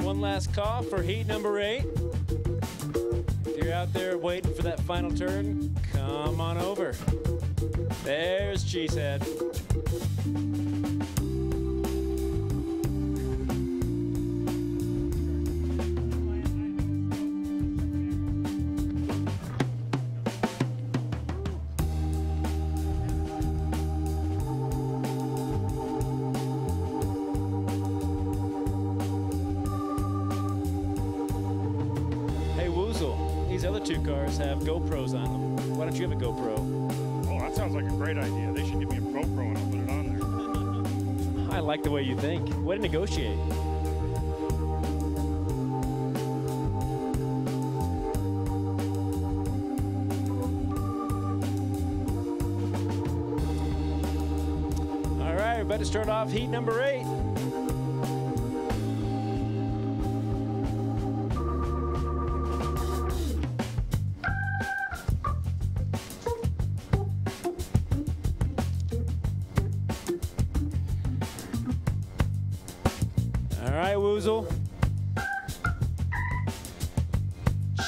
One last call for heat number 8. If you're out there waiting for that final turn, come on over. There's Cheesehead. These other 2 cars have GoPros on them. Why don't you have a GoPro? Oh, that sounds like a great idea. They should give me a GoPro and I'll put it on there. I like the way you think. Way to negotiate. All right, we're about to start off heat number 8. All right, Woozle.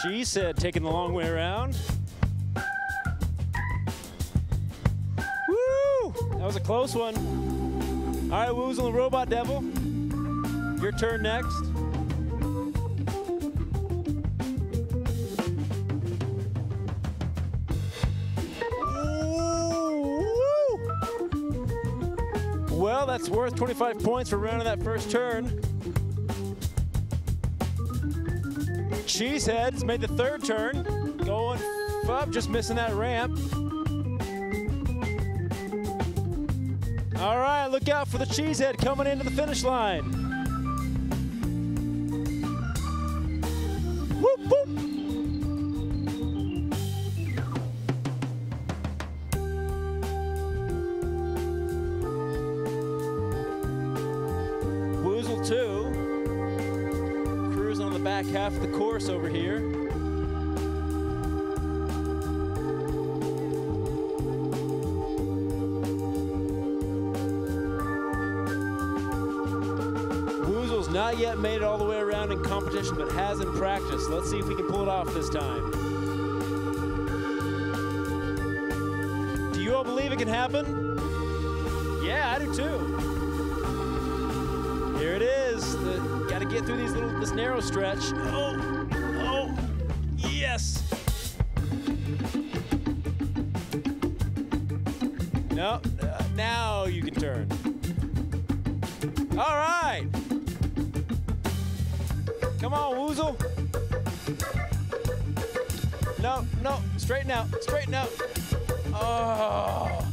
She said taking the long way around. Woo! That was a close one. All right, Woozle and Robot Devil. Your turn next. Well, that's worth 25 points for rounding that first turn. Cheesehead's made the 3rd turn, going up, just missing that ramp. All right, look out for the Cheesehead coming into the finish line. Whoop, whoop. Woozle 2. On the back half of the course over here. Woozle's not yet made it all the way around in competition, but has in practice. Let's see if we can pull it off this time. Do you all believe it can happen? Yeah, I do too. Here it is. Got to get through this narrow stretch. Oh, yes. No, now you can turn. All right. Come on, Woozle. No, straighten out, straighten out. Oh.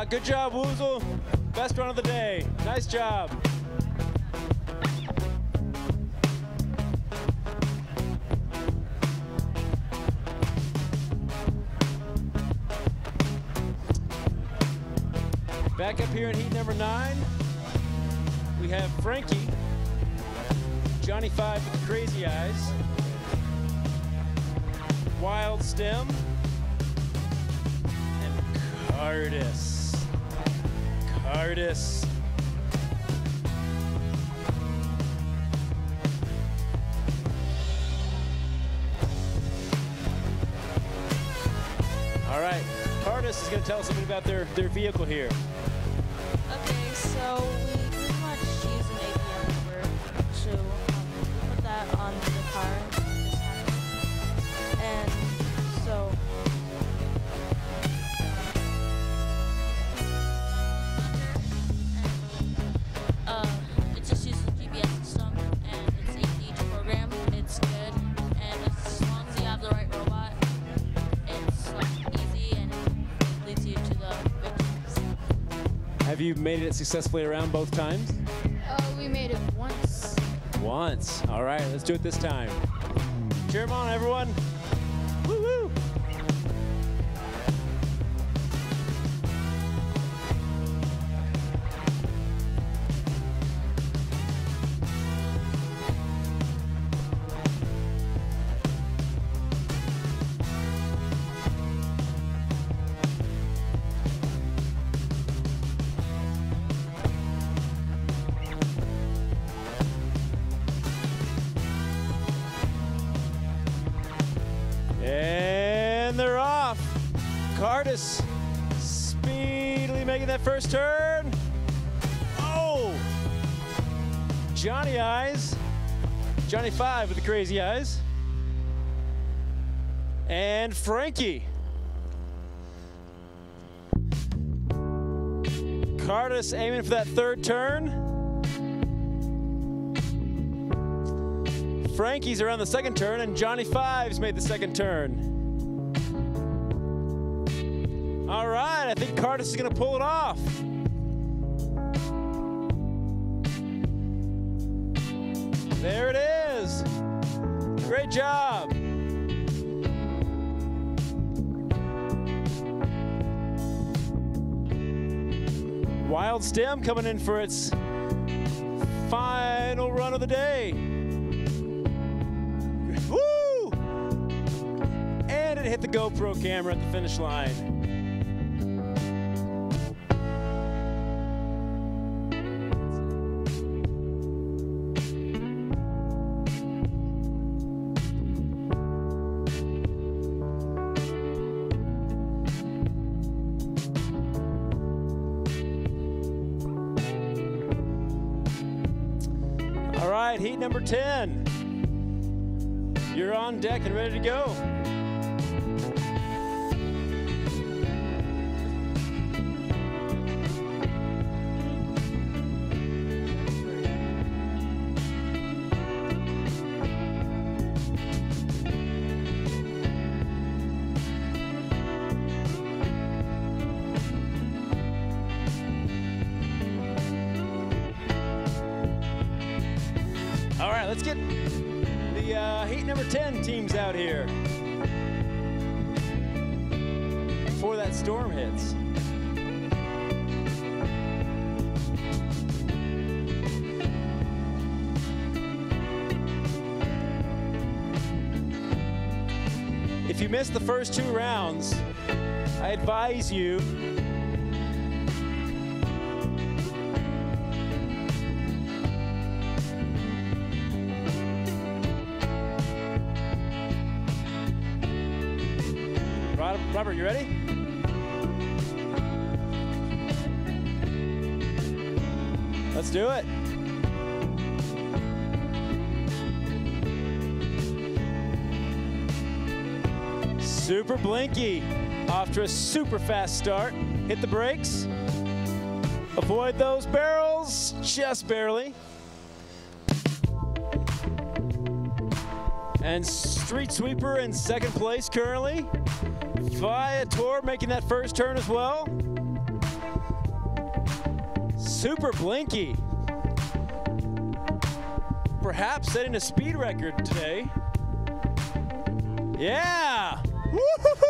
Good job, Woozle. Best run of the day. Nice job. Back up here in heat number 9, we have Frankie, Johnny 5 with the crazy eyes, Wild Stem, and Cardis. Cardis. All right, Cardis is going to tell us something about their vehicle here. Okay, so we pretty much use an AVM number to put that on the car, and so it just uses the GPS system, and it's easy to program. It's good, and as long as you have the right robot, it's like easy and it leads you to the victims. Have you made it successfully around both times? We made it once. Once. All right, let's do it this time. Cheer 'em on, everyone. Woo-woo. And they're off. Cardis speedily making that first turn. Oh! Johnny Eyes. Johnny 5 with the crazy eyes. And Frankie. Cardis aiming for that third turn. Frankie's around the second turn, and Johnny 5's made the second turn. All right, I think Cardis is gonna pull it off. There it is. Great job. Wild Stem coming in for its final run of the day. Woo! And it hit the GoPro camera at the finish line. All right, heat number 10. You're on deck and ready to go. All right, let's get the heat number 10 teams out here before that storm hits. If you missed the first 2 rounds, I advise you Robert, you ready? Let's do it. Super Blinky off to a super fast start. Hit the brakes. Avoid those barrels just barely. And Street Sweeper in second place currently. Viator making that first turn as well. Super Blinky. Perhaps setting a speed record today. Yeah! Woo-hoo-hoo!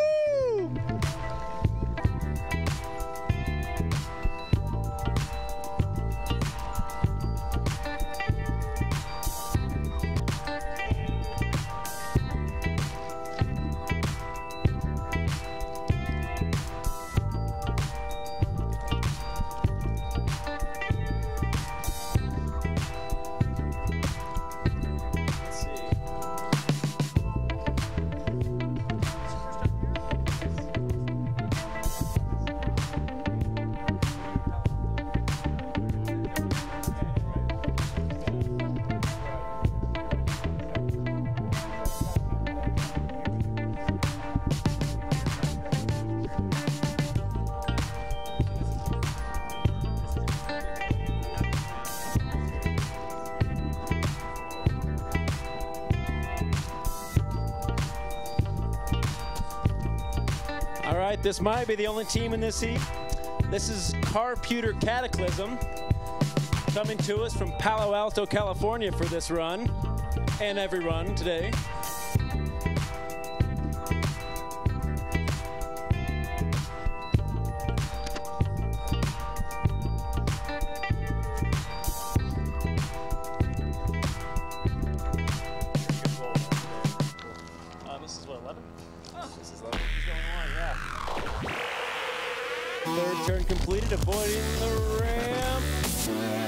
All right, this might be the only team in this heat. This is Carputer Cataclysm coming to us from Palo Alto, California for this run and every run today. This is what, 11? Oh, this is 11. What's going on? Yeah. Third turn completed, avoiding the ramp.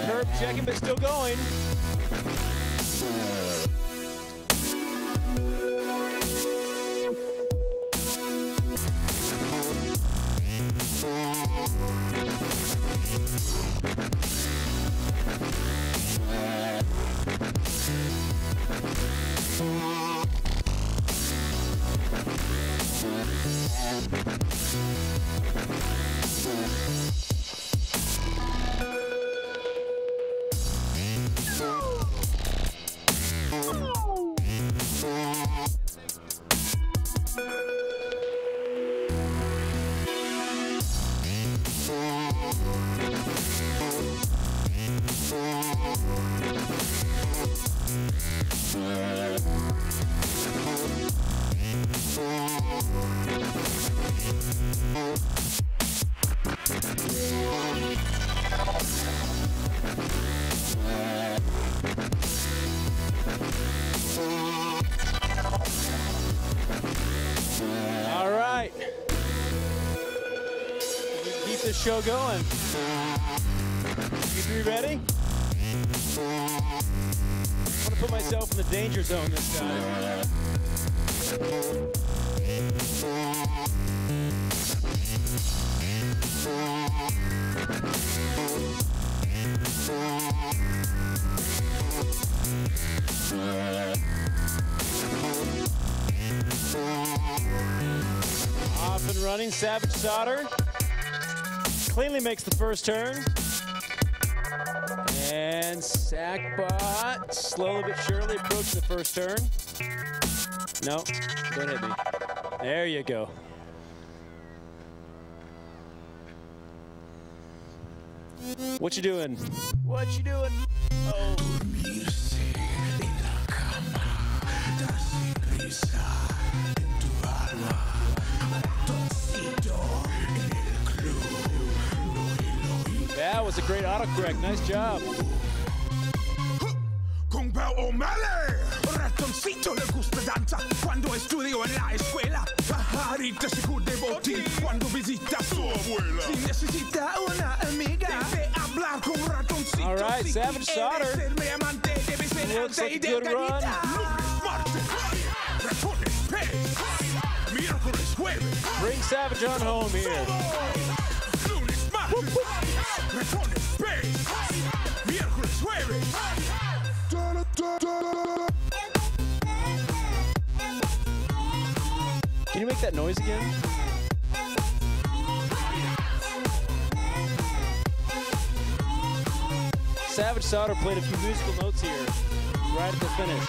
Curb checking, but still going. All right. Keep this show going. You three ready? I want to put myself in the danger zone this time. Off and running, Savage Sauter cleanly makes the first turn. And Sackbot slowly but surely approaching the first turn. No, don't hit me. There you go. What you doing? What you doing? Oh. That was a great autocorrect. Nice job. Con Pao O'Malley, ratoncito le gusta danza cuando estudio en la escuela. Pajarita se cubre botín cuando visita a su abuela. Si necesita una amiga, debe hablar con ratoncito. All right, Savage Sauter. Looks like a good run. Bring Savage on home here. Can you make that noise again? Savage Sauter played a few musical notes here, right at the finish.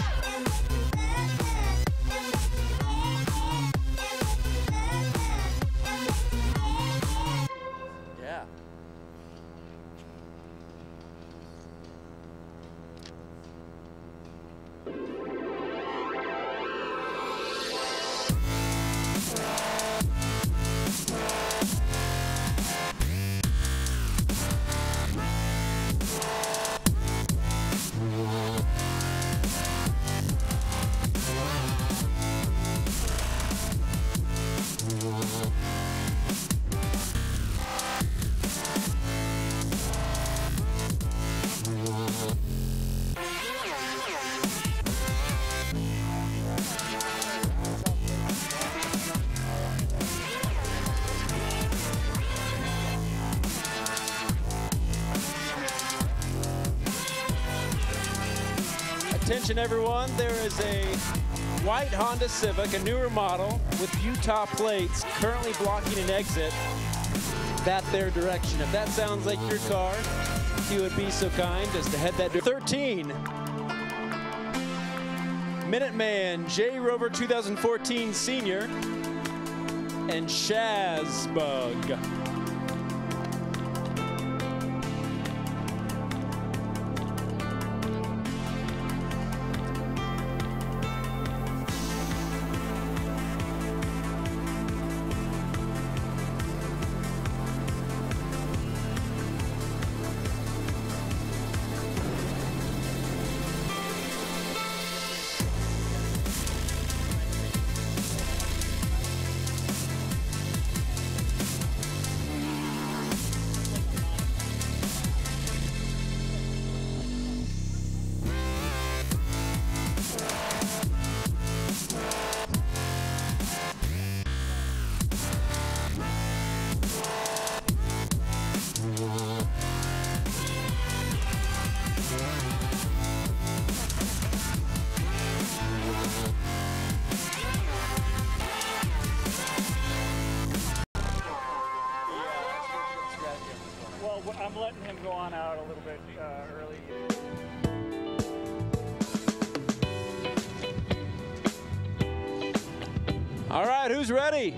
Yeah. Attention everyone, there is a white Honda Civic, a newer model with Utah plates currently blocking an exit that their direction. If that sounds like your car, if you would be so kind as to head that direction. 13. Man J Rover 2014 Senior and Shazbug. letting him go on out a little bit early. All right, who's ready?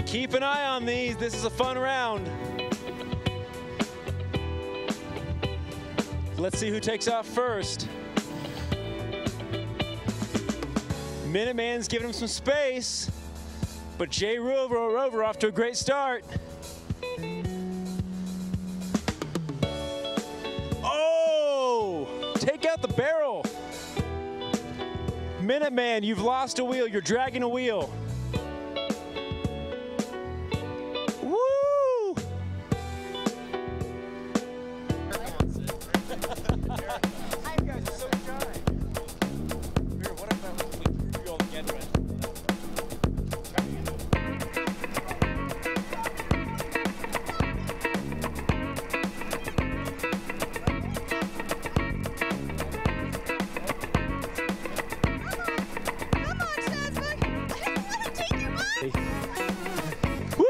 Keep an eye on these. This is a fun round. Let's see who takes off first. Minuteman's giving him some space, but J Rover off to a great start. Oh! Take out the barrel. Minuteman, you've lost a wheel. You're dragging a wheel. Woo! You guys are so shy. Here, what about we group you all together? Woo!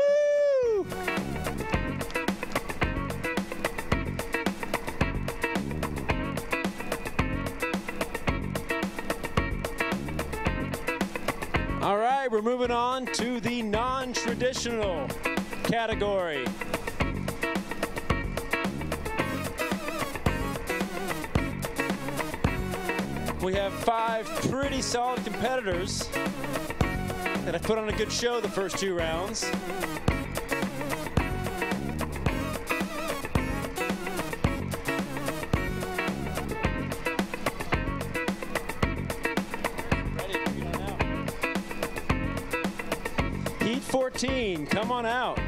All right, we're moving on to the non-traditional category. We have 5 pretty solid competitors that have put on a good show the first 2 rounds. Heat 14, come on out.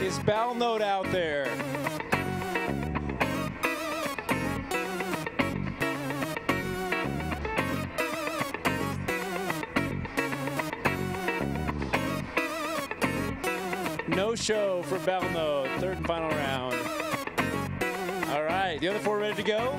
Is Bell Note out there? No show for Bell Note, 3rd and final round. All right, the other 4 ready to go?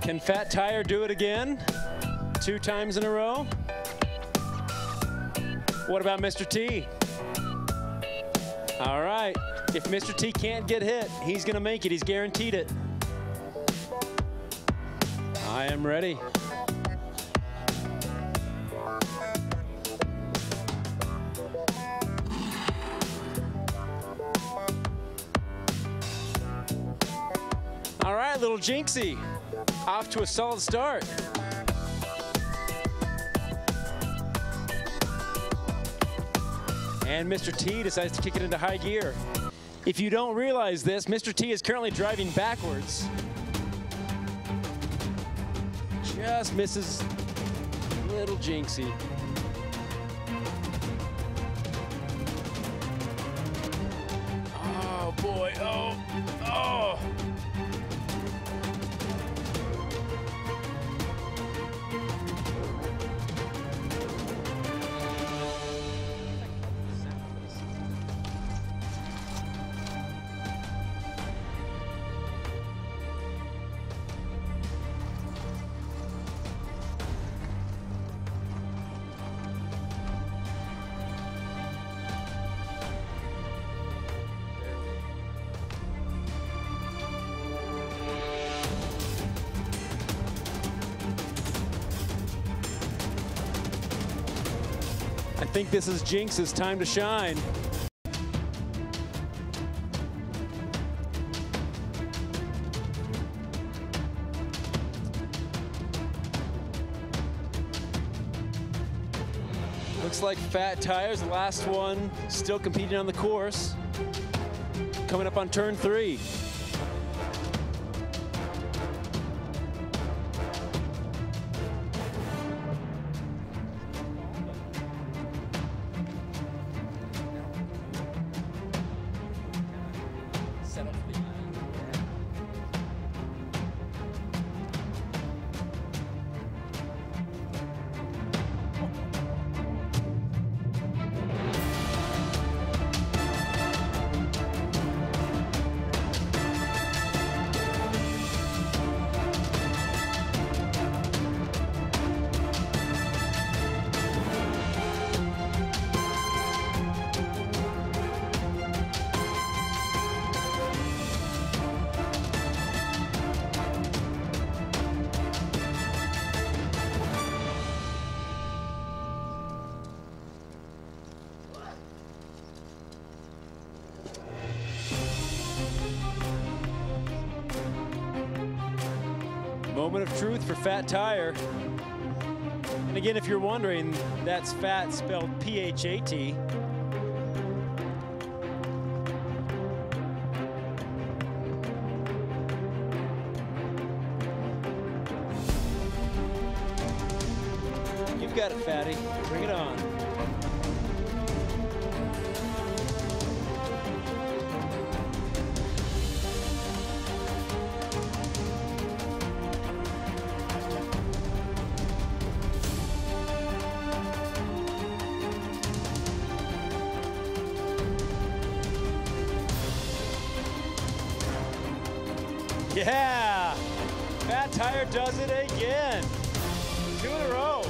Can Fat Tire do it again? 2 times in a row? What about Mr. T? All right, if Mr. T can't get hit, he's gonna make it. He's guaranteed it. I am ready. All right, little Jinxie. Off to a solid start. And Mr. T decides to kick it into high gear. If you don't realize this, Mr. T is currently driving backwards. Just misses little Jinxie. Oh boy, oh. think this is Jinx's time to shine. Looks like Fat Tire's the last one still competing on the course. Coming up on turn 3. Moment of truth for Fat Tire. And again, if you're wondering, that's Fat spelled P-H-A-T. You've got it, Fatty. Bring it on. Yeah, Fat Tire does it again. 2 in a row.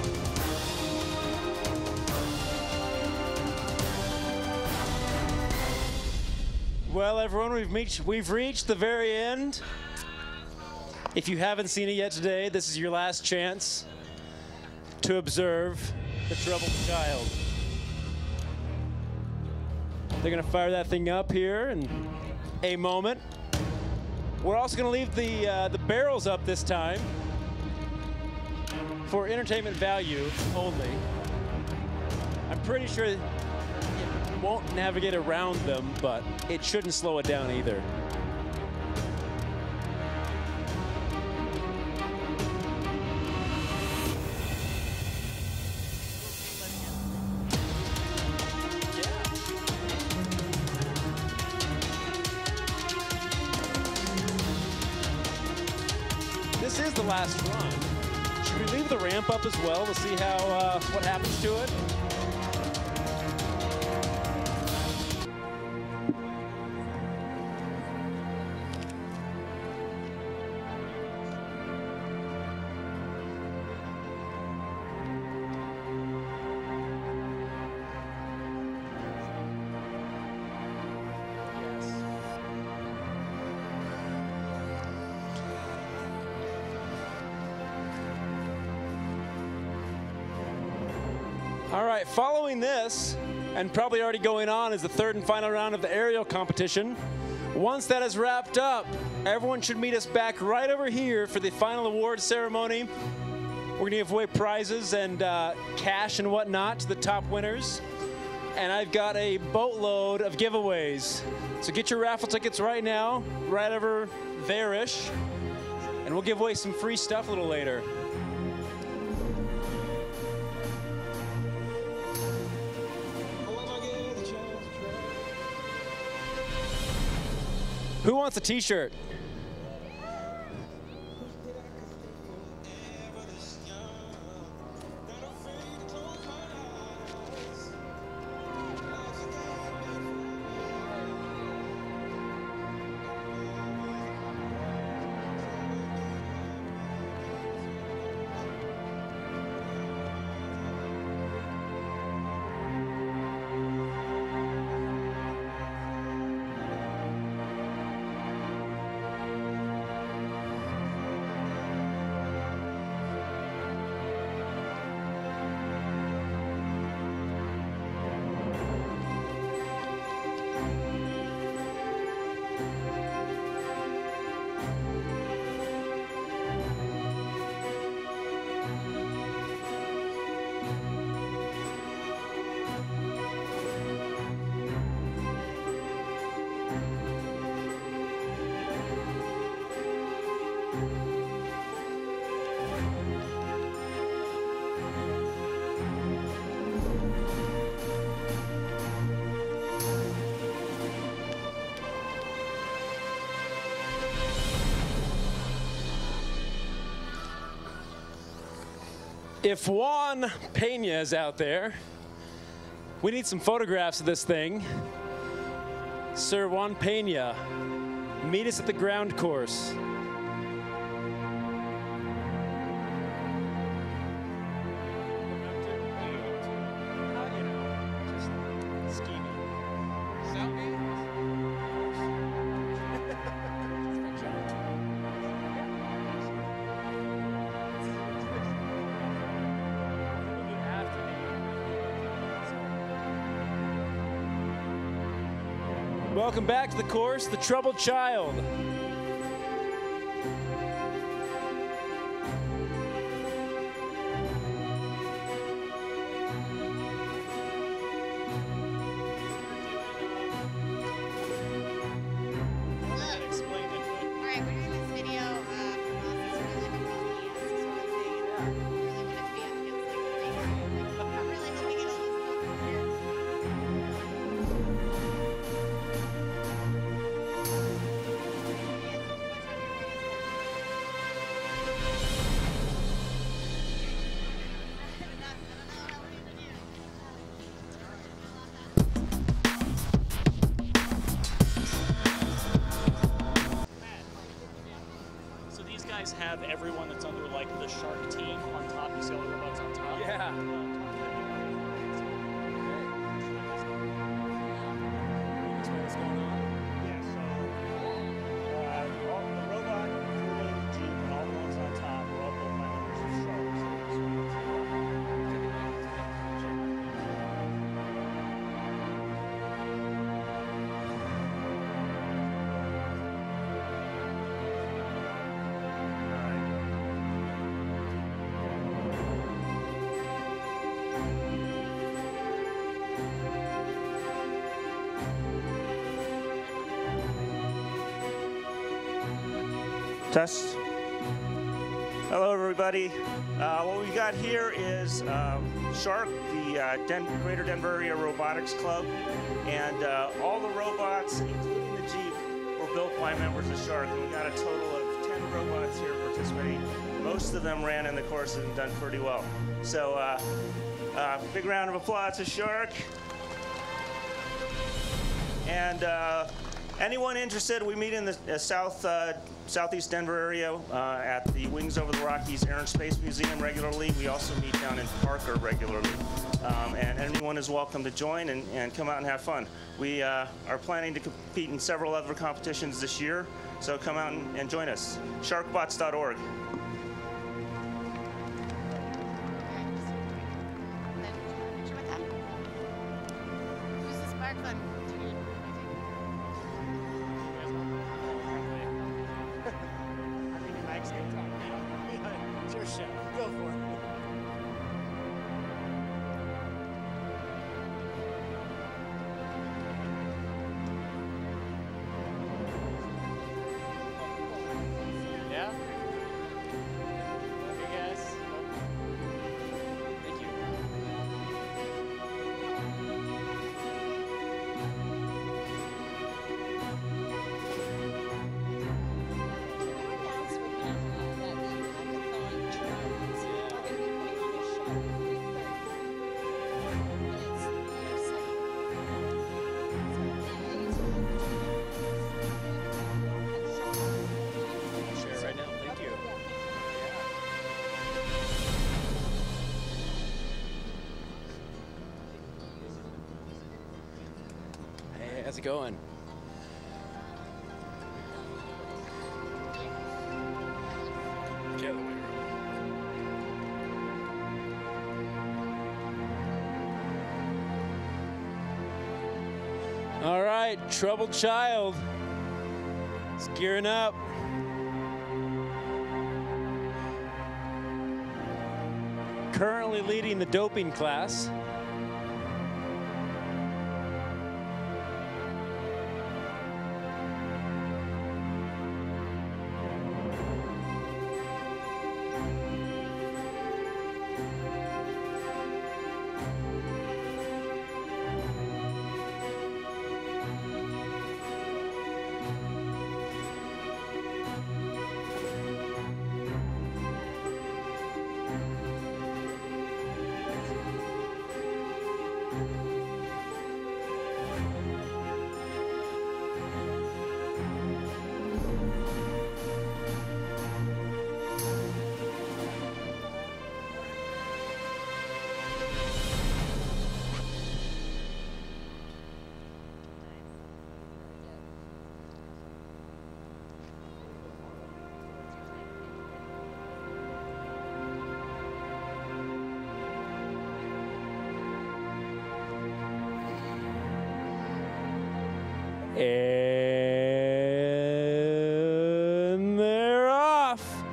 Well, everyone, we've reached the very end. If you haven't seen it yet today, this is your last chance to observe the troubled child. They're gonna fire that thing up here in a moment. We're also going to leave the barrels up this time for entertainment value only. I'm pretty sure it won't navigate around them, but it shouldn't slow it down either. This is the last run. Should we leave the ramp up as well to see how what happens to it? All right, following this, and probably already going on, is the third and final round of the aerial competition. Once that is wrapped up, everyone should meet us back right over here for the final awards ceremony. We're gonna give away prizes and cash and whatnot to the top winners. And I've got a boatload of giveaways. So get your raffle tickets right now, right over there-ish, and we'll give away some free stuff a little later. Who wants a t-shirt? If Juan Pena is out there, we need some photographs of this thing. Sir Juan Pena, meet us at the ground course. Welcome back to the course, the Troubled Child. Alright, we're doing this video from us. It's really about the I'm really hoping it So these guys have everyone that's under like the shark team on top. You see all the robots on top? Yeah. What's going on? Yeah, so all the robot, including the Jeep, and all the ones on top are all built by members of sharks. Test. Hello, everybody. What we got here is Shark, the Greater Denver Area Robotics Club, and all the robots, including the Jeep, were built by members of Shark. And we got a total of 10 robots here participating. Most of them ran in the course and done pretty well. So, big round of applause to Shark. And anyone interested, we meet in the southeast Denver area at the Wings Over the Rockies Air and Space Museum regularly. We also meet down in Parker regularly. And anyone is welcome to join and come out and have fun. We are planning to compete in several other competitions this year, so come out and join us. Sharkbots.org. Who's the Sparkfun? It's your show. Go for it. Yeah? Love you guys. Thank you. Share right now. Thank you. Hey, how's it going? Get out of the way. All right, Troubled Child. It's gearing up. Currently leading the doping class. And they're off.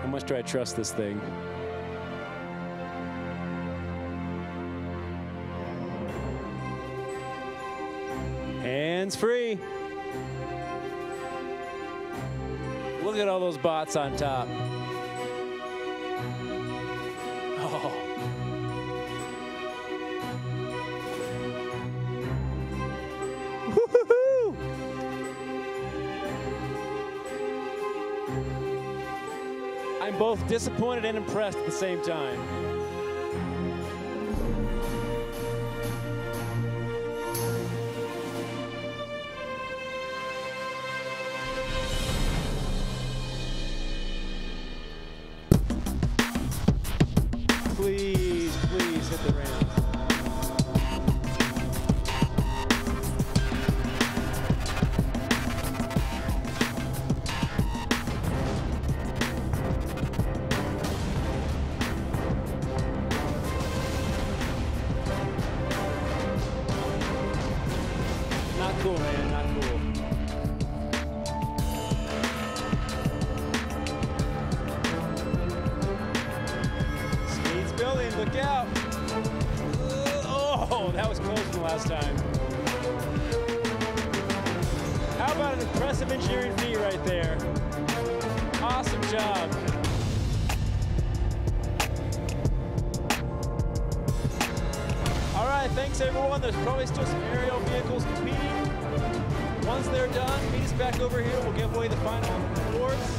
How much do I trust this thing? Hands free. Look at all those bots on top. Oh. Woo-hoo-hoo. I'm both disappointed and impressed at the same time. Please, please hit the ramp. Not cool, man, not cool. Speed's building, look out. Oh, that was close from last time. How about an impressive engineering feat right there? Awesome job. All right, thanks everyone. There's probably still some aerial vehicles competing. Once they're done, meet us back over here. We'll give away the final awards.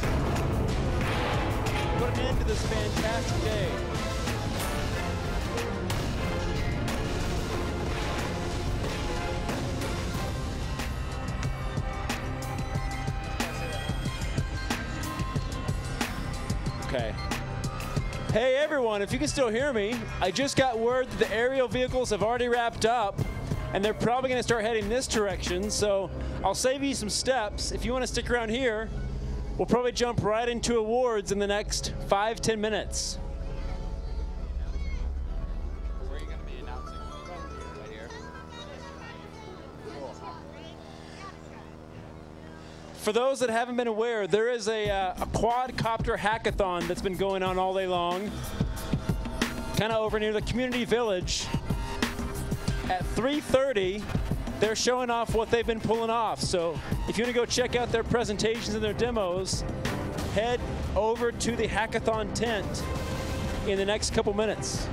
Put an end to this fantastic day. Okay. Hey everyone, if you can still hear me, I just got word that the aerial vehicles have already wrapped up and they're probably going to start heading this direction, so I'll save you some steps. If you want to stick around here, we'll probably jump right into awards in the next 5-10 minutes. Where are you going to be announcing? Right here. Cool. For those that haven't been aware, there is a quadcopter hackathon that's been going on all day long, kind of over near the community village. At 3:30, they're showing off what they've been pulling off. So if you want to go check out their presentations and their demos, head over to the hackathon tent in the next couple minutes.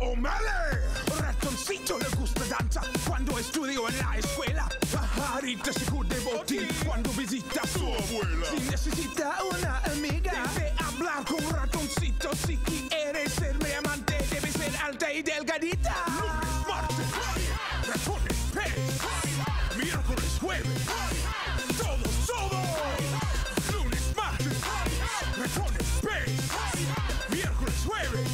O'Malley. Ratoncito le gusta danza cuando estudio en la escuela. Pajarita se cubre botín cuando visita a su abuela. Si necesita una amiga, debe hablar con un ratoncito. Si quieres ser mi amante, debe ser alta y delgadita. Lunes, martes, ratones, pez. Miércoles, jueves, todos. Lunes, martes, ratones, pez. Miércoles, jueves.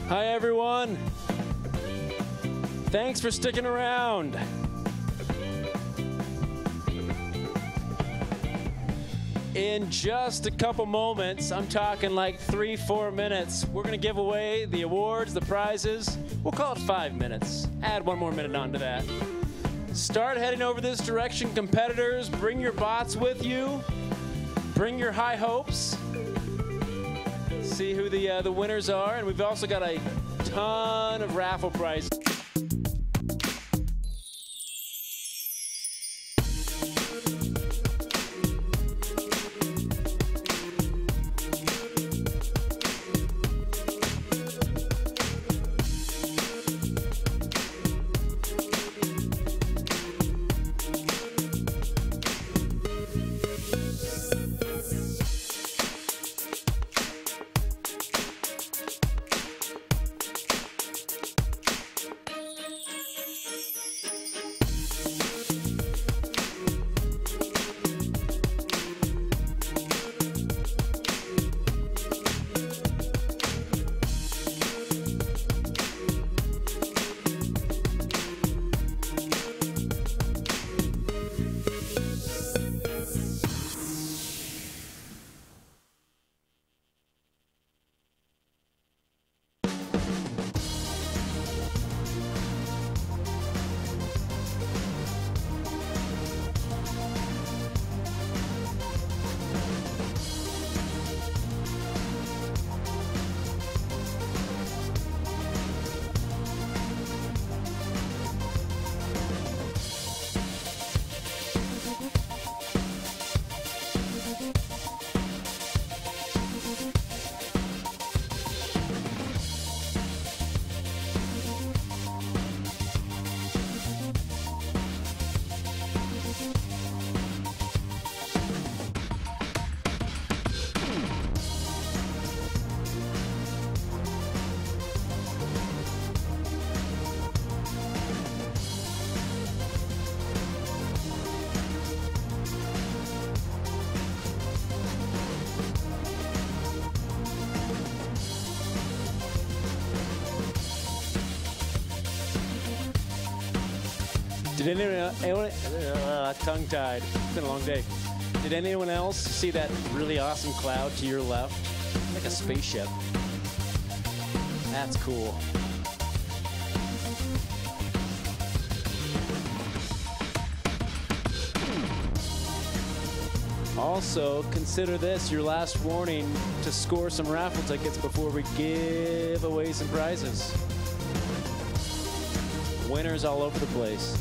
Hi, everyone. Thanks for sticking around. In just a couple moments, I'm talking like 3-4 minutes, we're going to give away the awards, the prizes. We'll call it 5 minutes. Add 1 more minute onto that. Start heading over this direction, competitors. Bring your bots with you. Bring your high hopes. See who the winners are, and we've also got a ton of raffle prizes. Did anyone tongue-tied. It's been a long day. Did anyone else see that really awesome cloud to your left? Like a spaceship. That's cool. Also, consider this your last warning to score some raffle tickets before we give away some prizes. Winners all over the place.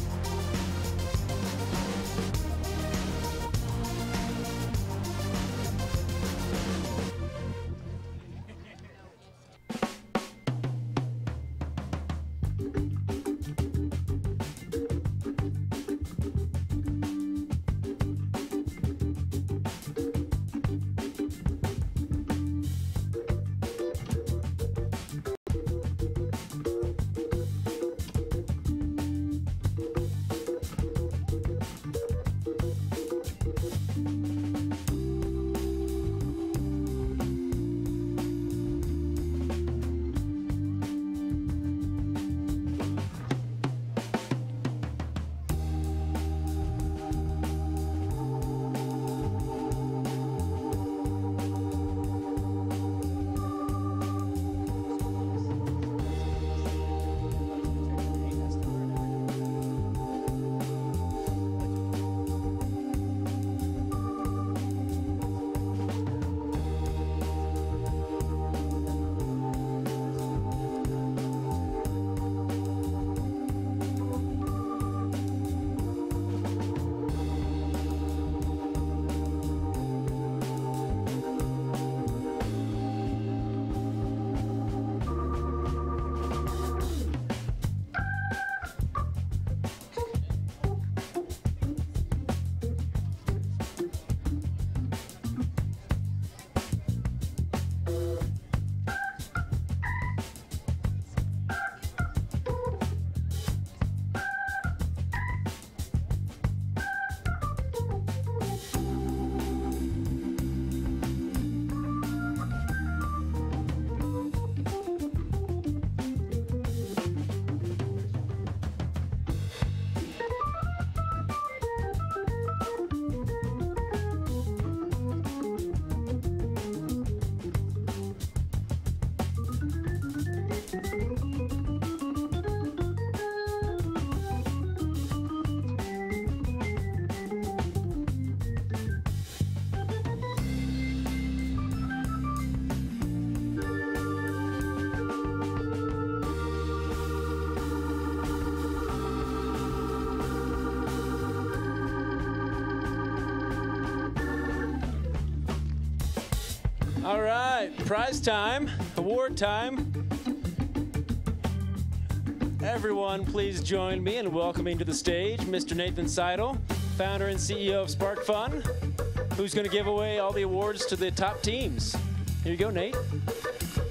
All right, prize time, award time. Everyone, please join me in welcoming to the stage Mr. Nathan Seidel, founder and CEO of Sparkfun, who's going to give away all the awards to the top teams. Here you go, Nate.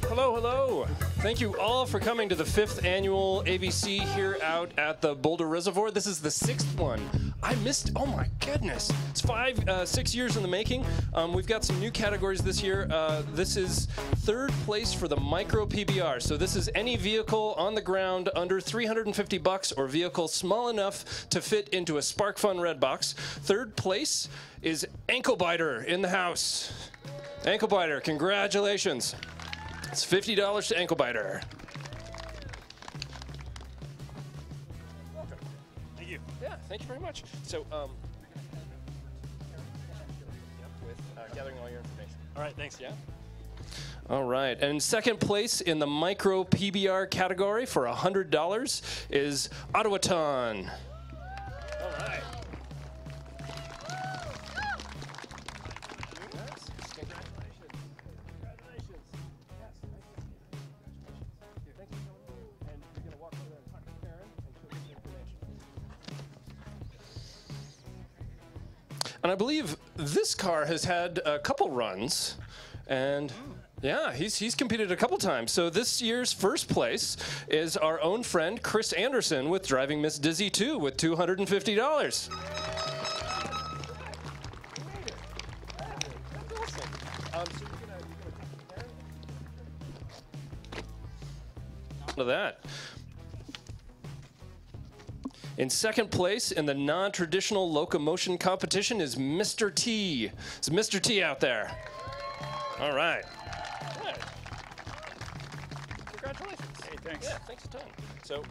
Hello, hello. Thank you all for coming to the 5th annual AVC here out at the Boulder Reservoir. This is the 6th one. I missed, oh my goodness. It's 6 years in the making. We've got some new categories this year. This is 3rd place for the micro PBR. So this is any vehicle on the ground under $350 or vehicle small enough to fit into a Sparkfun red box. 3rd place is Ankle Biter in the house. Ankle Biter, congratulations. It's $50 to Ankle Biter. Welcome. Thank you. Yeah, thank you very much. So, with gathering all your information. All right, thanks. Yeah. All right, and 2nd place in the micro PBR category for $100 is Ottawaton. All right. And I believe this car has had a couple runs, and yeah, he's competed a couple times. So this year's 1st place is our own friend Chris Anderson with Driving Miss Dizzy 2 with $250. To that. In 2nd place in the non-traditional locomotion competition is Mr. T. Is Mr. T out there? All right. Good. Congratulations. Hey, thanks. Yeah, thanks a ton. So,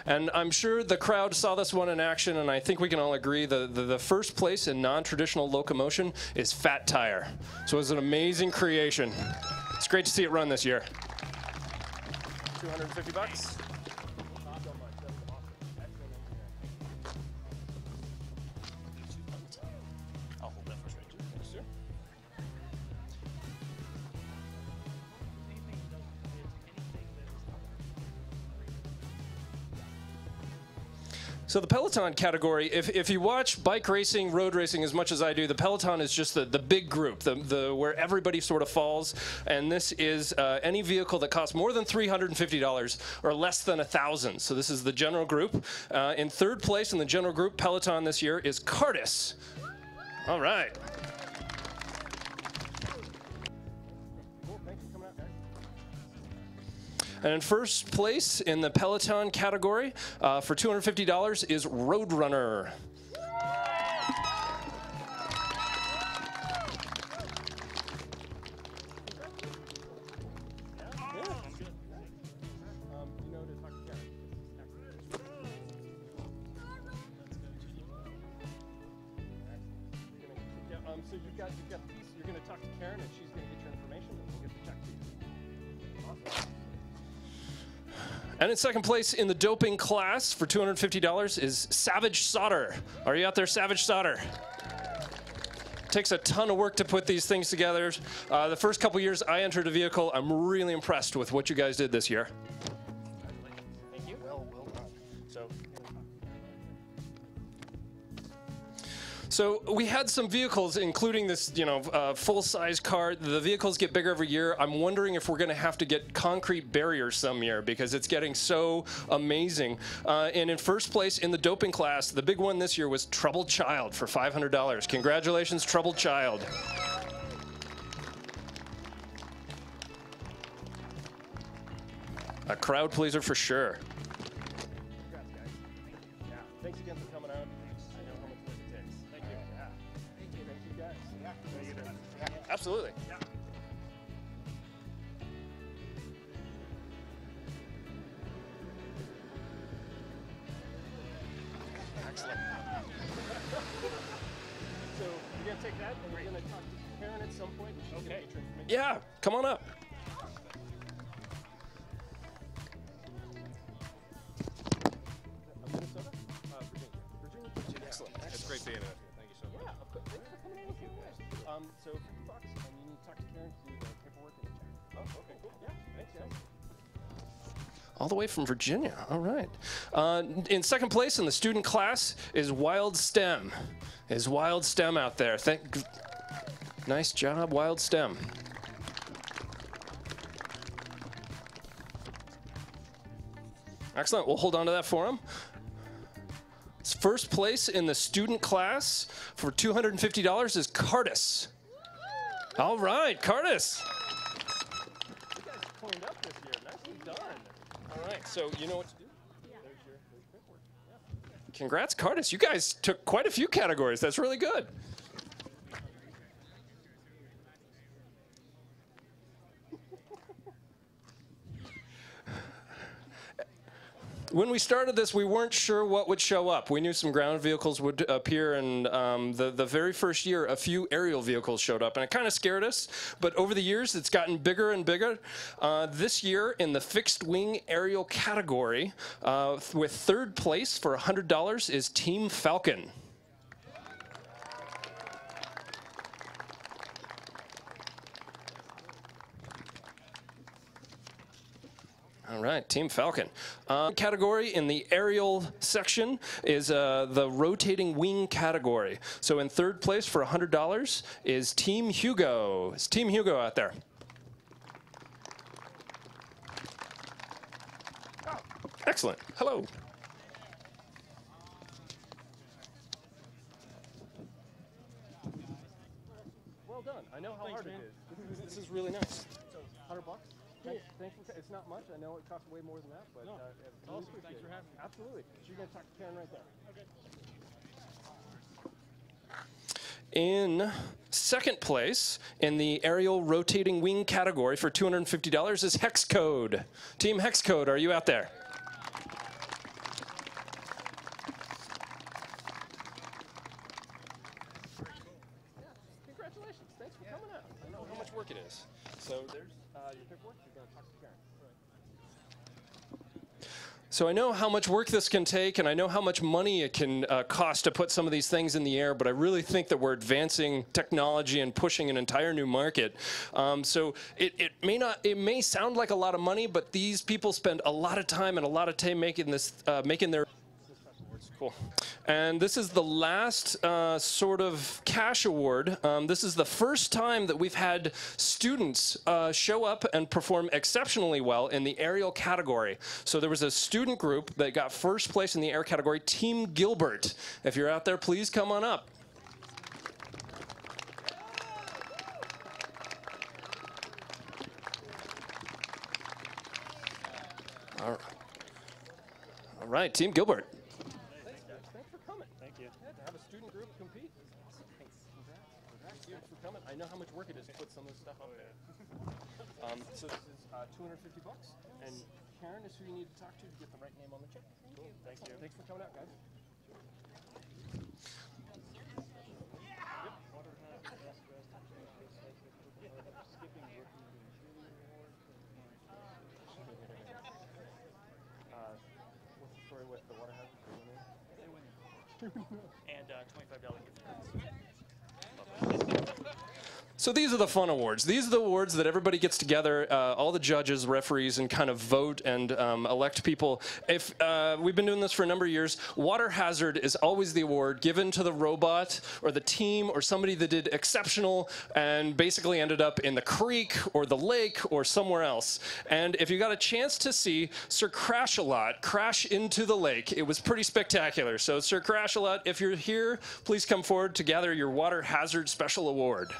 and I'm sure the crowd saw this one in action, and I think we can all agree the 1st place in non-traditional locomotion is Fat Tire. So it was an amazing creation. It's great to see it run this year. $250. I'll hold that for straight. Yes, sir. So the Peloton category, if you watch bike racing, road racing as much as I do, the Peloton is just the big group, the where everybody sort of falls. And this is any vehicle that costs more than $350 or less than $1,000. So this is the general group. In 3rd place in the general group Peloton this year is Cardis. All right. And in 1st place in the Peloton category for $250 is Roadrunner. So you've got these. You're going to talk to Karen, and she's going to get your information, and we'll get the check to you. Awesome. And in 2nd place in the doping class for $250 is Savage Solder. Are you out there, Savage Solder? Takes a ton of work to put these things together. The first couple years I entered a vehicle, I'm really impressed with what you guys did this year. Thank you. Well done. So we had some vehicles, including this, full-size car. The vehicles get bigger every year. I'm wondering if we're going to have to get concrete barriers some year because it's getting so amazing. And in 1st place in the doping class, the big one this year was Troubled Child for $500. Congratulations, Troubled Child. A crowd pleaser for sure. Congrats, guys. Yeah, thanks again for coming out. I know how much work it takes. Thank you. Yeah. Thank you. Thank you, guys. Yeah. Absolutely. Yeah. Excellent. So you're going to take that, and we're going to talk to Karen at some point. And she's going to get your information. Yeah, come on up. Minnesota? Virginia. $50. seeing it. Thank you so much. Yeah, thanks for coming in with you guys. So $50, and you need to talk to Karen to do the paperwork and the check. Oh, okay, cool. Yeah, thanks, guys. All the way from Virginia. All right. In second place in the student class is Wild STEM. Is Wild STEM out there? Nice job, Wild STEM. Excellent. We'll hold on to that for him. First place in the student class for $250 is Cardis. All right, Cardis. You guys cleaned up this year. Nicely done. All right, so you know what to do? There's your paperwork. Yeah. Congrats, Cardis. You guys took quite a few categories. That's really good. When we started this, we weren't sure what would show up. We knew some ground vehicles would appear, and the very first year, a few aerial vehicles showed up, and it kind of scared us. But over the years, it's gotten bigger and bigger. This year, in the fixed-wing aerial category, with third place for $100 is Team Falcon. All right, Team Falcon. Category in the aerial section is the rotating wing category. So in third place for $100 is Team Hugo. Is Team Hugo out there? Oh, excellent. Hello. Well done. I know how hard it is. This is really nice. $100? Thanks for, it's not much. I know it costs way more than that, but awesome. Thanks for having me. Absolutely. So you're going to talk to Karen right there. Okay. In second place in the aerial rotating wing category for $250 is Hexcode. Team Hexcode, are you out there? Congratulations. Thanks for coming out. I know how much work it is. So there's your paperwork. You're going to talk to Karen. So I know how much work this can take, and I know how much money it can cost to put some of these things in the air, but I really think that we're advancing technology and pushing an entire new market. So it may sound like a lot of money, but these people spend a lot of time and a lot of time making this, making their cool. And this is the last sort of cash award. This is the first time that we've had students show up and perform exceptionally well in the aerial category. So there was a student group that got first place in the air category, Team Gilbert. If you're out there, please come on up. All right, Team Gilbert. I know how much work it is to put some of this stuff up there. So this is $250, and Karen is who you need to talk to get the right name on the check. Cool. Thank you. Thanks for coming out, guys. What's the story with the water hazard? And $25 gift cards. So these are the fun awards. These are the awards that everybody gets together, all the judges, referees, and kind of vote and elect people. If we've been doing this for a number of years, water hazard is always the award given to the robot or the team or somebody that did exceptional and basically ended up in the creek or the lake or somewhere else. And if you got a chance to see Sir Crash-A-Lot crash into the lake, it was pretty spectacular. So Sir Crash-A-Lot, if you're here, please come forward to gather your water hazard special award.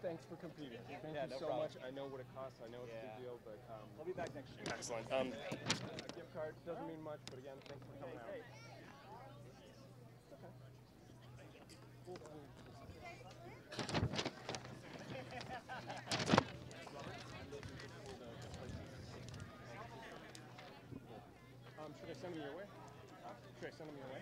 Thanks for competing. Thank you so much. I know what it costs. I know it's a big deal, but I'll be back next year. Excellent. Gift card doesn't mean much, but again, thanks for coming out. Should I send them your way? Should I send them your way?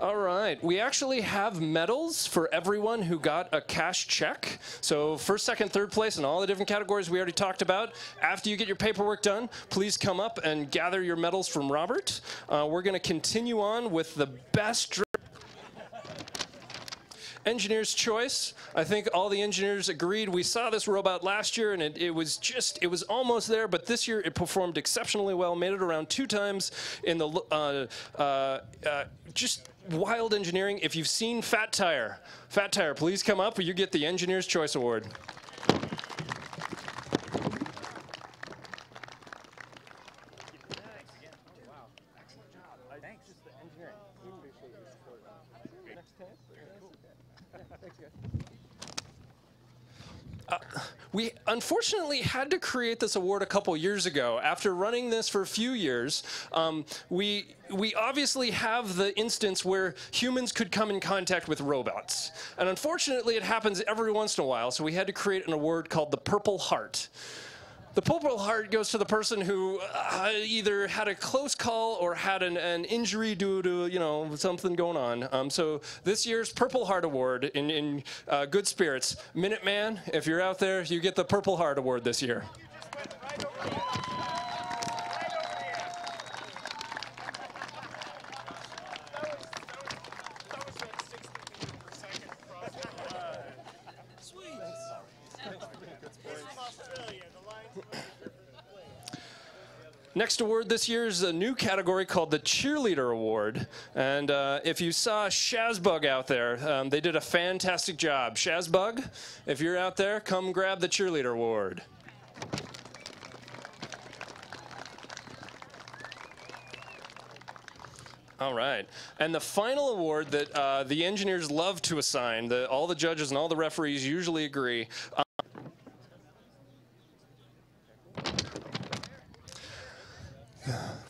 All right. We actually have medals for everyone who got a cash check. So first, second, third place in all the different categories we already talked about. After you get your paperwork done, please come up and gather your medals from Robert. We're going to continue on with the best Engineer's Choice. I think all the engineers agreed. We saw this robot last year, and it was almost there, but this year it performed exceptionally well, made it around 2 times in the, just wild engineering. If you've seen Fat Tire, please come up, or you get the Engineer's Choice Award. We unfortunately had to create this award a couple years ago. After running this for a few years, we obviously have the instance where humans could come in contact with robots. And unfortunately, it happens every once in a while, so we had to create an award called the Purple Heart. The Purple Heart goes to the person who either had a close call or had an injury due to, something going on. So this year's Purple Heart Award in good spirits. Minuteman, if you're out there, you get the Purple Heart Award this year. Next award this year is a new category called the Cheerleader Award. And if you saw Shazbug out there, they did a fantastic job. Shazbug, if you're out there, come grab the Cheerleader Award. All right. And the final award that the engineers love to assign, all the judges and all the referees usually agree.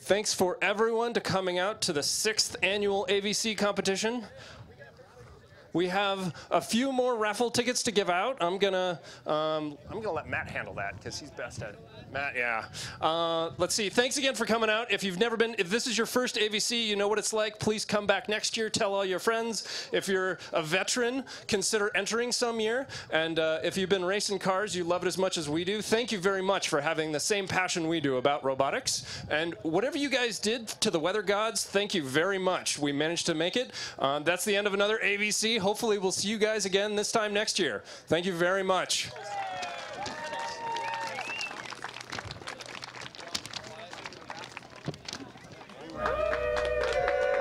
Thanks for everyone to coming out to the 6th annual AVC competition. We have a few more raffle tickets to give out. I'm gonna let Matt handle that because he's best at it. Matt, yeah. Let's see. Thanks again for coming out. If you've never been, if this is your first AVC, you know what it's like. Please come back next year. Tell all your friends. If you're a veteran, consider entering some year. And if you've been racing cars, you love it as much as we do. Thank you very much for having the same passion we do about robotics. And whatever you guys did to the weather gods, thank you very much. We managed to make it. That's the end of another AVC. Hopefully we'll see you guys again this time next year. Thank you very much.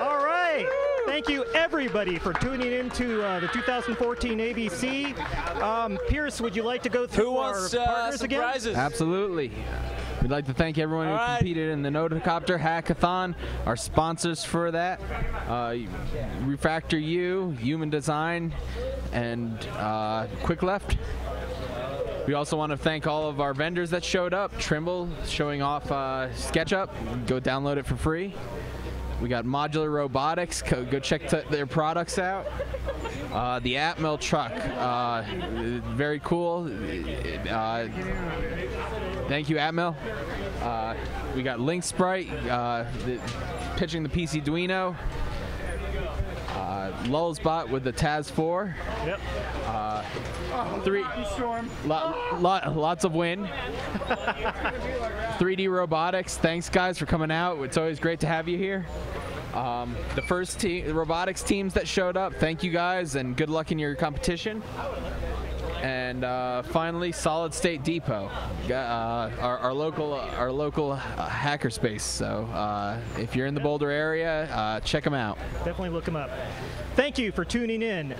All right. Thank you, everybody, for tuning in to the 2014 AVC. Pierce, would you like to go through our partners again? Absolutely. We'd like to thank everyone who competed in the Notocopter Hackathon, our sponsors for that, Refactor U, Human Design, and Quick Left. We also want to thank all of our vendors that showed up. Trimble showing off SketchUp. Go download it for free. We got Modular Robotics. Go check their products out. The Atmel truck, very cool. Thank you, Atmel. We got Link Sprite pitching the PC Duino. Lullsbot with the Taz 4. Yep. Lots of wind. 3D Robotics. Thanks, guys, for coming out. It's always great to have you here. The first team, the robotics teams that showed up, thank you guys, and good luck in your competition. And finally, Solid State Depot, our local hackerspace. So if you're in the Boulder area, check them out. Definitely look them up. Thank you for tuning in.